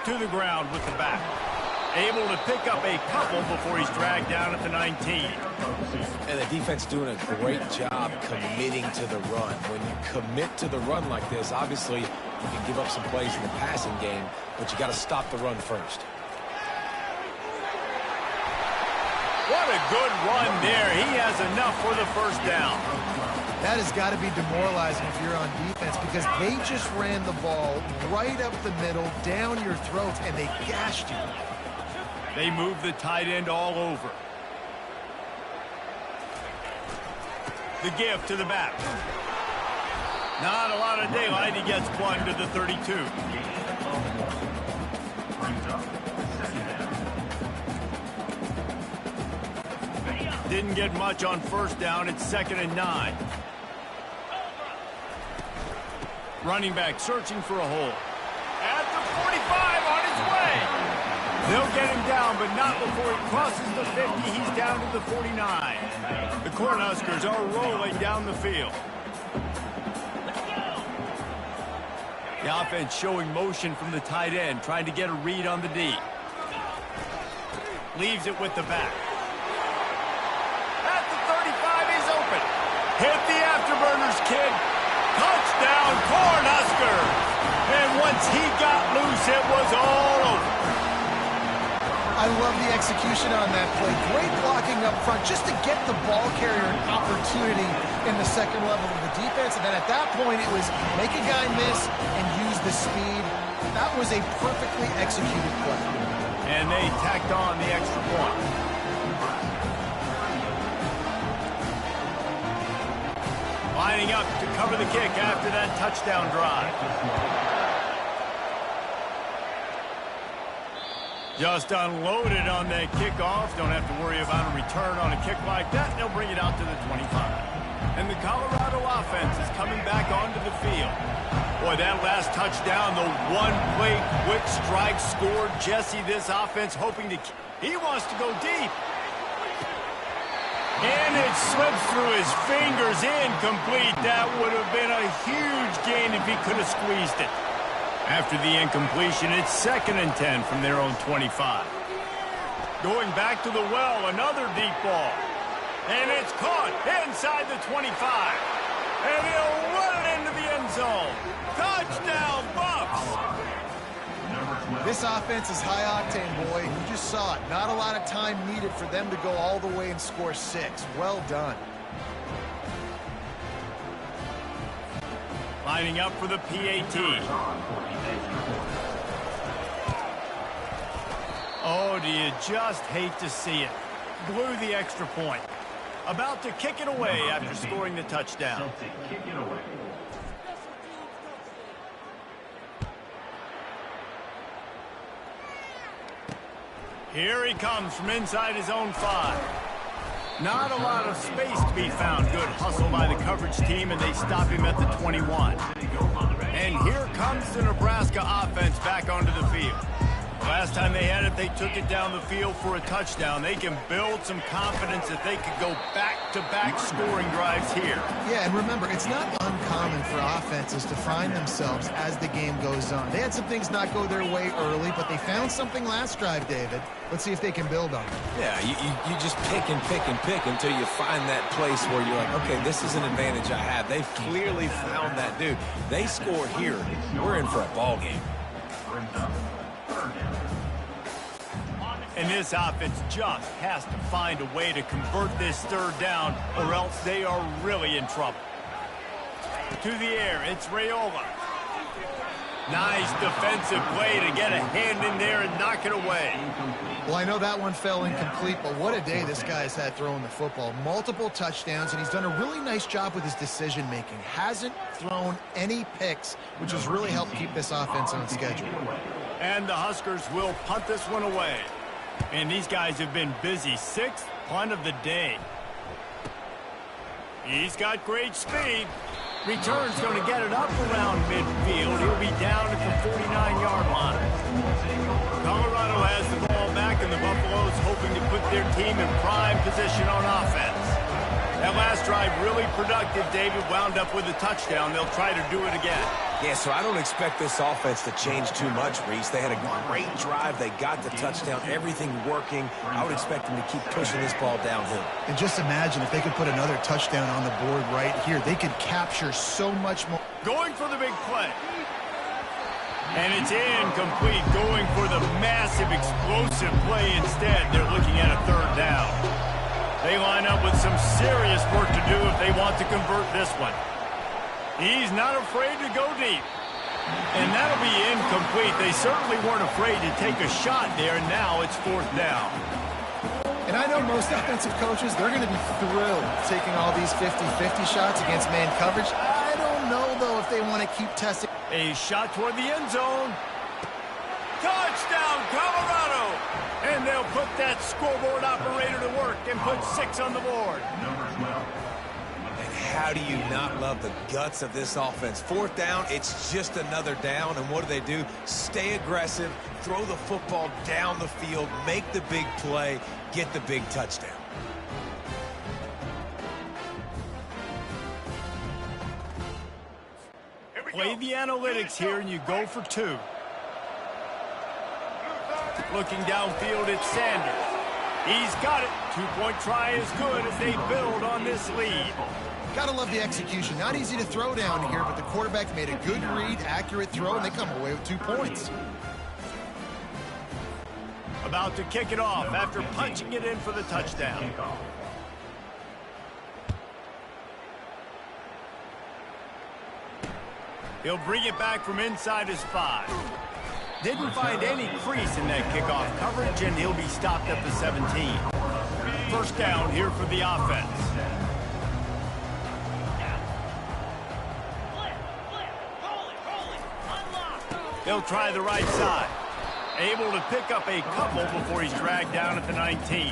To the ground with the back. Able to pick up a couple before he's dragged down at the 19. And the defense doing a great job committing to the run. When you commit to the run like this, obviously you can give up some plays in the passing game, but you got to stop the run first. What a good run there. He has enough for the first down. That has got to be demoralizing if you're on defense, because they just ran the ball right up the middle, down your throats, and they gashed you. They move the tight end all over. The give to the back. Not a lot of daylight. He gets one to the 32. Didn't get much on first down. It's 2nd and 9. Running back searching for a hole. At the 45 on his way. They'll get him down, but not before he crosses the 50. He's down to the 49. The Cornhuskers are rolling down the field. The offense showing motion from the tight end, trying to get a read on the D. Leaves it with the back. At the 35, he's open. Hit the afterburners, kid. Touchdown, Cornhuskers. And once he got loose, it was all over. I love the execution on that play. Great blocking up front just to get the ball carrier an opportunity in the second level of the defense. And then at that point, it was make a guy miss and use the speed. That was a perfectly executed play. And they tacked on the extra point. Lining up to cover the kick after that touchdown drive. Just unloaded on that kickoff. Don't have to worry about a return on a kick like that. They'll bring it out to the 25. And the Colorado offense is coming back onto the field. Boy, that last touchdown, the one-play quick strike scored Jesse. This offense hoping to... He wants to go deep. And it slips through his fingers, incomplete. That would have been a huge gain if he could have squeezed it. After the incompletion, it's 2nd and 10 from their own 25. Going back to the well, another deep ball. And it's caught inside the 25. And he'll run it into the end zone. Touchdown, Bucks! This offense is high octane, boy. You just saw it. Not a lot of time needed for them to go all the way and score 6. Well done. Lining up for the PAT. Oh, do you just hate to see it? Blew the extra point. About to kick it away after scoring the touchdown. Here he comes from inside his own 5. Not a lot of space to be found. Good hustle by the coverage team, and they stop him at the 21. And here comes the Nebraska Nebraska offense back onto the field. Last time they had it, they took it down the field for a touchdown. They can build some confidence that they could go back-to-back scoring drives here. Yeah, and remember, it's not uncommon for offenses to find themselves as the game goes on. They had some things not go their way early, but they found something last drive, David. Let's see if they can build on it. Yeah, you just pick and pick and pick until you find that place where you're like, okay, this is an advantage I have. They've clearly found that dude. They score here, we're in for a ball game. And this offense just has to find a way to convert this third down, or else they are really in trouble. To the air, it's Raiola. Nice defensive play to get a hand in there and knock it away. Well, I know that one fell incomplete, but what a day this guy's had throwing the football. Multiple touchdowns, and he's done a really nice job with his decision-making. Hasn't thrown any picks, which has really helped keep this offense on schedule. And the Huskers will punt this one away. And these guys have been busy. Sixth punt of the day. He's got great speed. Return's going to get it up around midfield. He'll be down at the 49-yard line. Colorado has the ball back, and the Buffaloes hoping to put their team in prime position on offense. That last drive really productive. David wound up with a touchdown. They'll try to do it again. Yeah, so I don't expect this offense to change too much, Reese. They had a great drive. They got the touchdown. Everything working. I would expect them to keep pushing this ball downhill. And just imagine if they could put another touchdown on the board right here. They could capture so much more. Going for the big play. And it's incomplete. Going for the massive, explosive play instead. They're looking at a third down. They line up with some serious work to do if they want to convert this one. He's not afraid to go deep. And that'll be incomplete. They certainly weren't afraid to take a shot there, and now it's fourth down. And I know most offensive coaches, they're going to be thrilled taking all these 50-50 shots against man coverage. I don't know, though, if they want to keep testing. A shot toward the end zone. Touchdown, Colorado! And they'll put that scoreboard operator to work and put 6 on the board. And how do you not love the guts of this offense? Fourth down, it's just another down. And what do? Stay aggressive, throw the football down the field, make the big play, get the big touchdown. Play the analytics here, and you go for 2. Looking downfield, it's Sanders. He's got it. 2-point try is good as they build on this lead. Gotta love the execution. Not easy to throw down here, but the quarterback made a good read, accurate throw, and they come away with 2 points. About to kick it off after punching it in for the touchdown. He'll bring it back from inside his 5. Didn't find any crease in that kickoff coverage, and he'll be stopped at the 17. First down here for the offense. He'll try the right side. Able to pick up a couple before he's dragged down at the 19.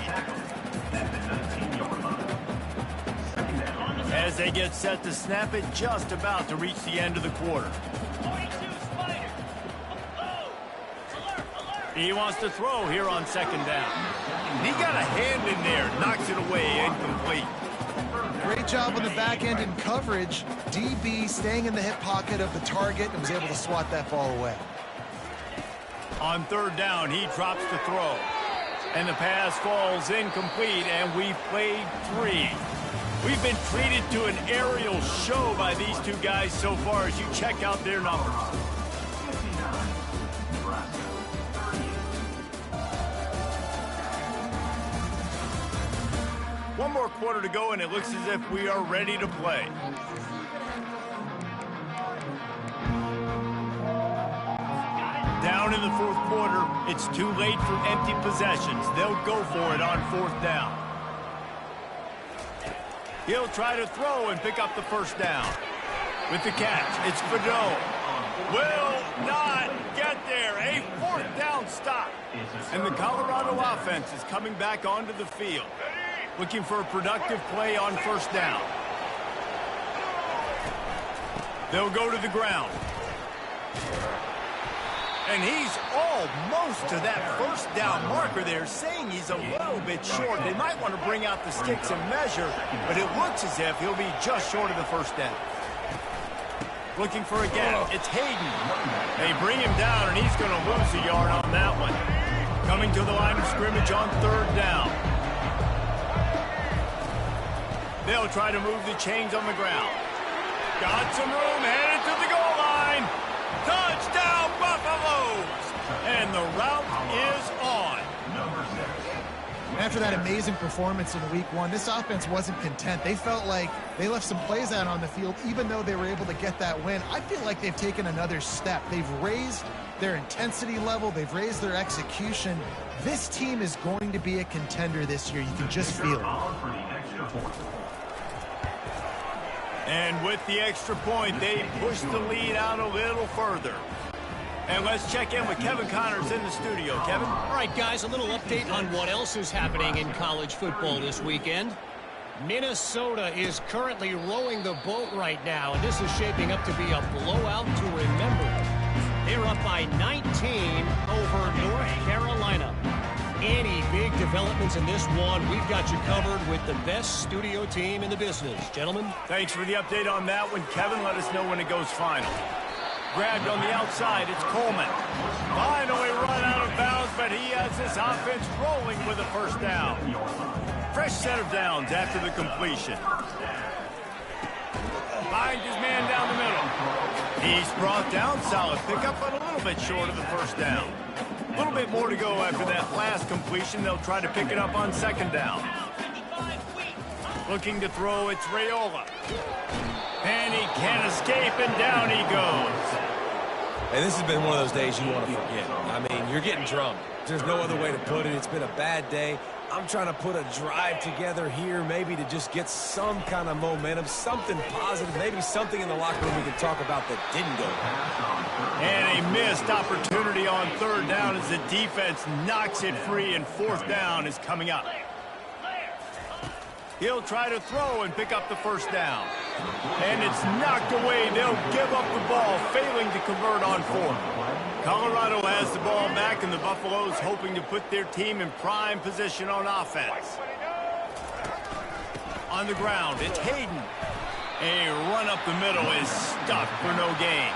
As they get set to snap it, just about to reach the end of the quarter. He wants to throw here on second down. He got a hand in there, knocks it away, incomplete. Great job on the back end in coverage. DB staying in the hip pocket of the target and was able to swat that ball away. On third down, he drops the throw. And the pass falls incomplete, and we've played 3. We've been treated to an aerial show by these 2 guys so far as you check out their numbers. One more quarter to go, and it looks as if we are ready to play. Down in the fourth quarter, it's too late for empty possessions. They'll go for it on fourth down. He'll try to throw and pick up the first down. With the catch, it's Fedot. Will not get there. A fourth down stop. And the Colorado offense is coming back onto the field, looking for a productive play on first down. They'll go to the ground. And he's almost to that first down marker there, saying he's a little bit short. They might want to bring out the sticks and measure, but it looks as if he'll be just short of the first down. Looking for a gap. It's Hayden. They bring him down, and he's going to lose a yard on that one. Coming to the line of scrimmage on third down. They'll try to move the chains on the ground. Got some room, headed to the goal line. Touchdown, Buffaloes! And the route is on. After that amazing performance in week one, this offense wasn't content. They felt like they left some plays out on the field, even though they were able to get that win. I feel like they've taken another step. They've raised their intensity level. They've raised their execution. This team is going to be a contender this year. You can just feel it. And with the extra point, they push the lead out a little further. And let's check in with Kevin Connors in the studio. Kevin? All right, guys, a little update on what else is happening in college football this weekend. Minnesota is currently rowing the boat right now, and this is shaping up to be a blowout to remember. They're up by 19 over North Carolina. Any big developments in this one, we've got you covered with the best studio team in the business. Gentlemen? Thanks for the update on that one, Kevin. Let us know when it goes final. Grabbed on the outside, it's Coleman. Finally run out of bounds, but he has this offense rolling with a first down. Fresh set of downs after the completion. Finds his man down the middle. He's brought down, solid pickup, but a little bit short of the first down. A little bit more to go after that last completion. They'll try to pick it up on second down. Looking to throw, it's Raiola. And he can't escape, and down he goes. And this has been one of those days you want to forget. I mean, you're getting drunk. There's no other way to put it. It's been a bad day. I'm trying to put a drive together here, maybe to just get some kind of momentum, something positive, maybe something in the locker room we can talk about that didn't go well. And a missed opportunity on third down as the defense knocks it free, and fourth down is coming up. He'll try to throw and pick up the first down. And it's knocked away. They'll give up the ball, failing to convert on fourth. Colorado has the ball back, and the Buffaloes hoping to put their team in prime position on offense. On the ground, it's Hayden. A run up the middle is stuffed for no gain.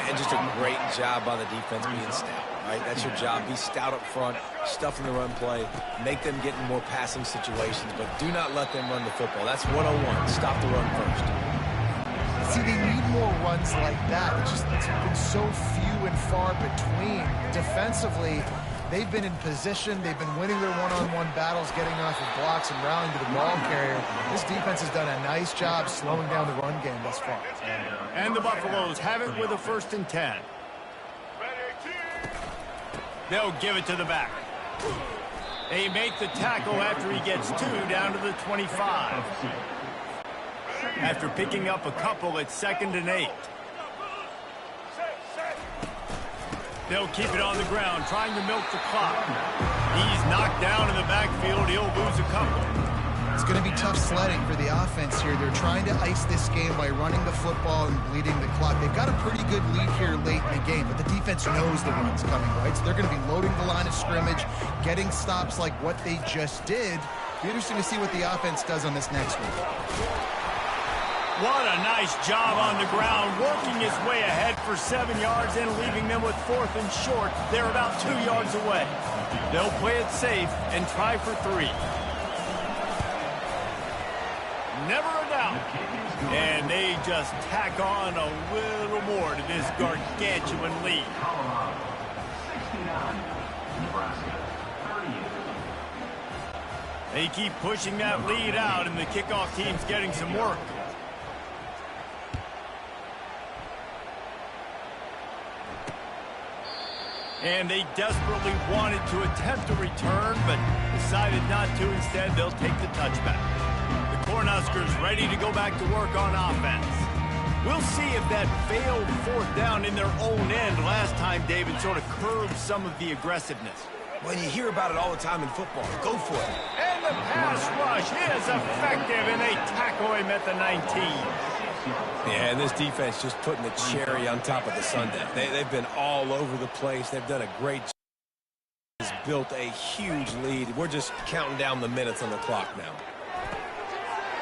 And just a great job by the defense being stout, right? That's your job. Be stout up front, stuff in the run play, make them get in more passing situations, but do not let them run the football. That's 101. Stop the run first. See, they need more runs like that. It's been so few and far between. Defensively, they've been in position. They've been winning their one-on-one battles, getting off of blocks and rallying to the ball carrier. This defense has done a nice job slowing down the run game thus far. And the Buffaloes have it with a 1st and 10. They'll give it to the back. They make the tackle after he gets 2 down to the 25. After picking up a couple, it's 2nd and 8. They'll keep it on the ground, trying to milk the clock. He's knocked down in the backfield. He'll lose a couple. It's going to be tough sledding for the offense here. They're trying to ice this game by running the football and bleeding the clock. They've got a pretty good lead here late in the game, but the defense knows the run's coming, right? So they're going to be loading the line of scrimmage, getting stops like what they just did. Be interesting to see what the offense does on this next one. What a nice job on the ground, working his way ahead for 7 yards and leaving them with 4th and short. They're about 2 yards away. They'll play it safe and try for 3. Never a doubt. And they just tack on a little more to this gargantuan lead. They keep pushing that lead out, and the kickoff team's getting some work. And they desperately wanted to attempt a return, but decided not to. Instead, they'll take the touchback. The Cornhuskers ready to go back to work on offense. We'll see if that failed 4th down in their own end last time, David, sort of curbed some of the aggressiveness. When you hear about it all the time in football, go for it. And the pass rush is effective, and they tackle him at the 19. Yeah, and this defense just putting the cherry on top of the sundae. They've been all over the place. They've done a great job. Has built a huge lead. We're just counting down the minutes on the clock now.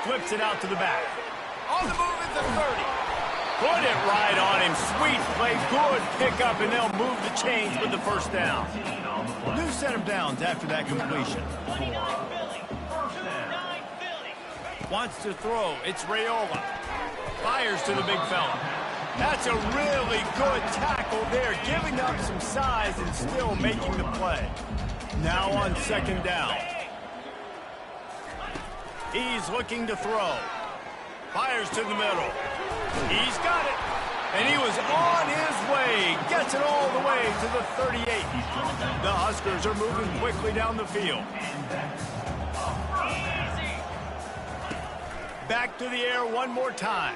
Flips it out to the back. On the move at the 30. Put it right on him. Sweet play. Good pickup, and they'll move the chains with the first down. New set of downs after that completion. Wants to throw. It's Raiola. Fires to the big fella. That's a really good tackle there, giving up some size and still making the play. Now on second down. He's looking to throw. Fires to the middle. He's got it. And he was on his way. Gets it all the way to the 38. The Huskers are moving quickly down the field. Back to the air one more time.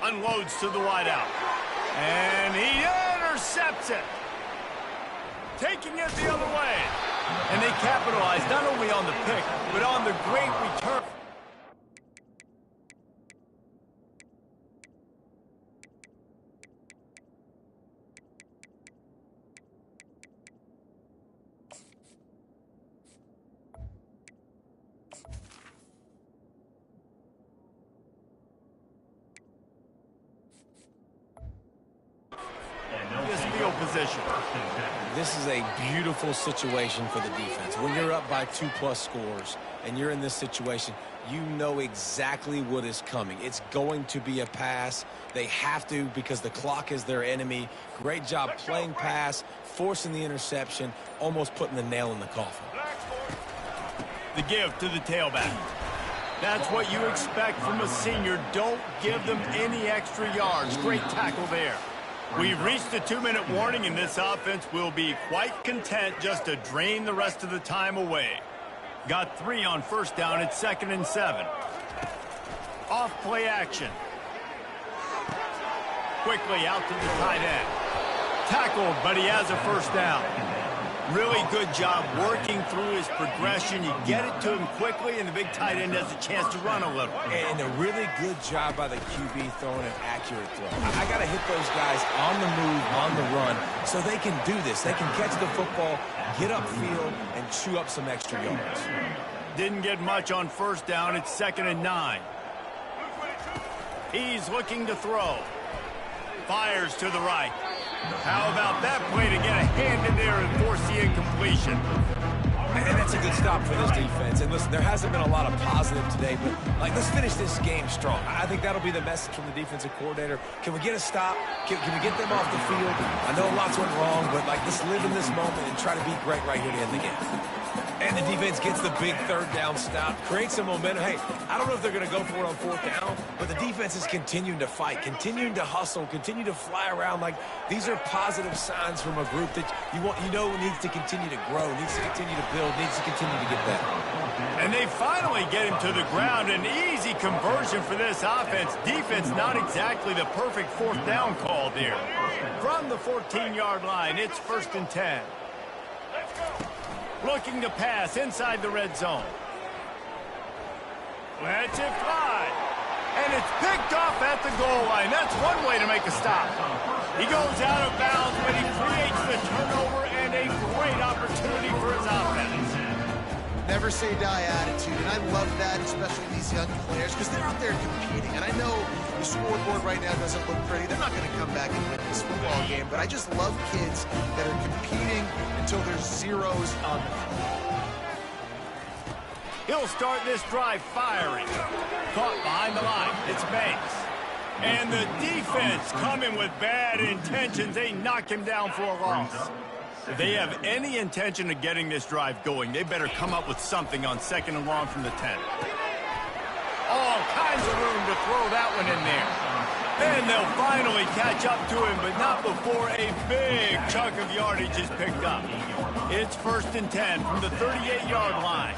Unloads to the wideout. And he intercepts it. Taking it the other way. And they capitalize not only on the pick, but on the great return. Position. This is a beautiful situation for the defense. When you're up by 2+ scores and you're in this situation, you know exactly what is coming. It's going to be a pass. They have to because the clock is their enemy. Great job playing pass, forcing the interception, almost putting the nail in the coffin. The give to the tailback. That's what you expect from a senior. Don't give them any extra yards. Great tackle there. We've reached a 2-minute warning, and this offense will be quite content just to drain the rest of the time away. Got 3 on first down. It's 2nd and 7. Off play action. Quickly out to the tight end. Tackled, but he has a first down. Really good job working through his progression. You get it to him quickly, and the big tight end has a chance to run a little. And a really good job by the QB throwing an accurate throw. I got to hit those guys on the move, on the run, so they can do this. They can catch the football, get upfield, and chew up some extra yards. Didn't get much on first down. It's 2nd and 9. He's looking to throw. Fires to the right. How about that play to get a hand in there and force the incompletion? And that's a good stop for this defense. And listen, there hasn't been a lot of positive today, but let's finish this game strong. I think that'll be the message from the defensive coordinator. Can we get a stop? Can we get them off the field? I know lots went wrong, but let's live in this moment and try to be great right here to end the game. And the defense gets the big 3rd down stop, creates some momentum. Hey, I don't know if they're going to go for it on 4th down, but the defense is continuing to fight, continuing to hustle, continue to fly around. These are positive signs from a group that you know needs to continue to grow, needs to continue to build, needs to continue to get better. And they finally get him to the ground. An easy conversion for this offense. Defense not exactly the perfect 4th down call there. From the 14-yard line, it's 1st and 10. Looking to pass inside the red zone. Lets it fly. And it's picked off at the goal line. That's one way to make a stop. He goes out of bounds, but he creates the turnover and a great opportunity for his offense. Never say die attitude, and I love that, especially these young players, because they're out there competing. And I know the scoreboard right now doesn't look pretty. They're not going to come back and win this football game, but I just love kids that are competing until there's zeros on them. He'll start this drive firing. Caught behind the line. It's Banks. And the defense coming with bad intentions. They knock him down for a loss. If they have any intention of getting this drive going, they better come up with something on 2nd and long from the 10. All kinds of room to throw that one in there. And they'll finally catch up to him, but not before a big chunk of yardage is picked up. It's 1st and 10 from the 38-yard line.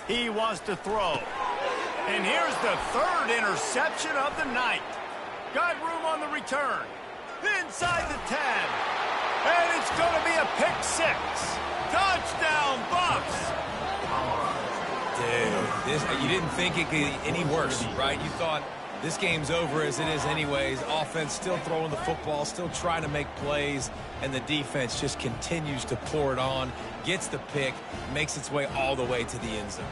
He wants to throw. And here's the 3rd interception of the night. Got room on the return. Inside the 10. And it's going to be a pick 6. Touchdown, Bucks. Dude, you didn't think it could get any worse, right? You thought this game's over as it is anyways. Offense still throwing the football, still trying to make plays, and the defense just continues to pour it on, gets the pick, makes its way all the way to the end zone.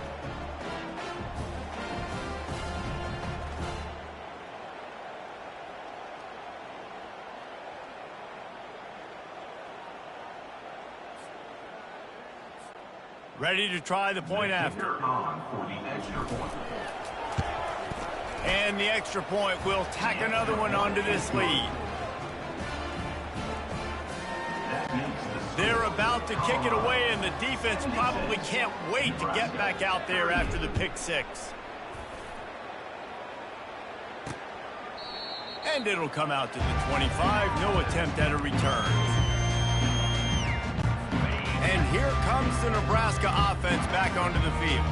Ready to try the point after. On for the extra point. And the extra point will tack another one onto this lead. They're about to kick it away, and the defense probably can't wait to get back out there after the pick six. And it'll come out to the 25. No attempt at a return. And here comes the Nebraska offense back onto the field.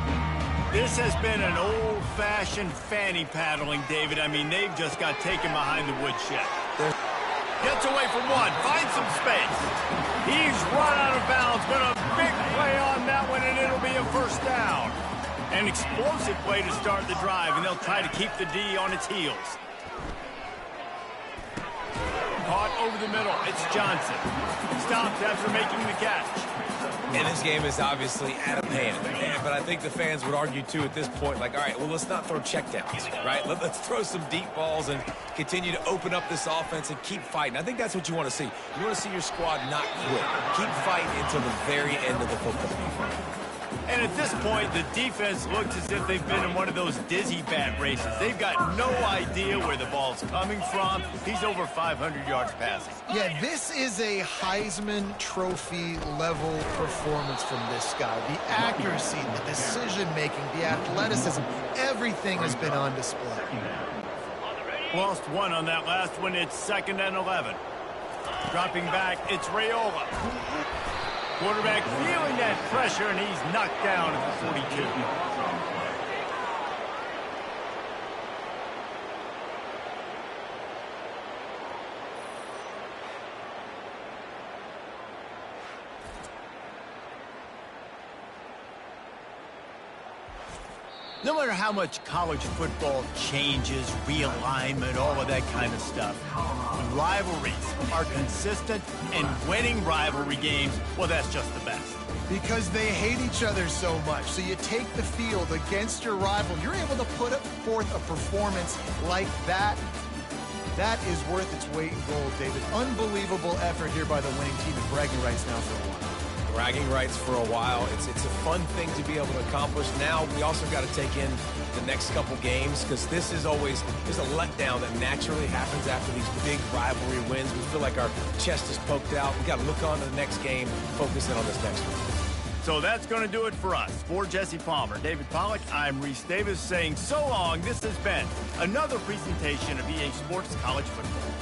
This has been an old-fashioned fanny paddling, David. I mean, they've just got taken behind the woodshed. Gets away from one, finds some space. He's run out of bounds, but a big play on that one, and it'll be a first down. An explosive play to start the drive, and they'll try to keep the D on its heels. Caught over the middle. It's Johnson. Stops after making the catch. And this game is obviously out of hand. But I think the fans would argue, too, at this point, like, all right, well, let's not throw checkdowns, right? Let's throw some deep balls and continue to open up this offense and keep fighting. I think that's what you want to see. You want to see your squad not quit. Keep fighting until the very end of the football game. And at this point, the defense looks as if they've been in one of those dizzy bat races. They've got no idea where the ball's coming from. He's over 500 yards passing. Yeah, this is a Heisman Trophy level performance from this guy. The accuracy, the decision-making, the athleticism, everything has been on display. Lost one on that last one. It's 2nd and 11. Dropping back, it's Raiola. Quarterback feeling that pressure, and he's knocked down at the 42. No matter how much college football changes, realignment, all of that kind of stuff, when rivalries are consistent and winning rivalry games, well, that's just the best. Because they hate each other so much. So you take the field against your rival. You're able to put forth a performance like that. That is worth its weight in gold, David. Unbelievable effort here by the winning team, and bragging rights now for a while. Bragging rights for a while. It's a fun thing to be able to accomplish. Now we also got to take in the next couple games, because this is always there's a letdown that naturally happens after these big rivalry wins. We feel like our chest is poked out. We got to look on to the next game, focus in on this next one. So that's going to do it for us. For Jesse Palmer, David Pollack, I'm Reese Davis saying so long. This has been another presentation of EA Sports College Football.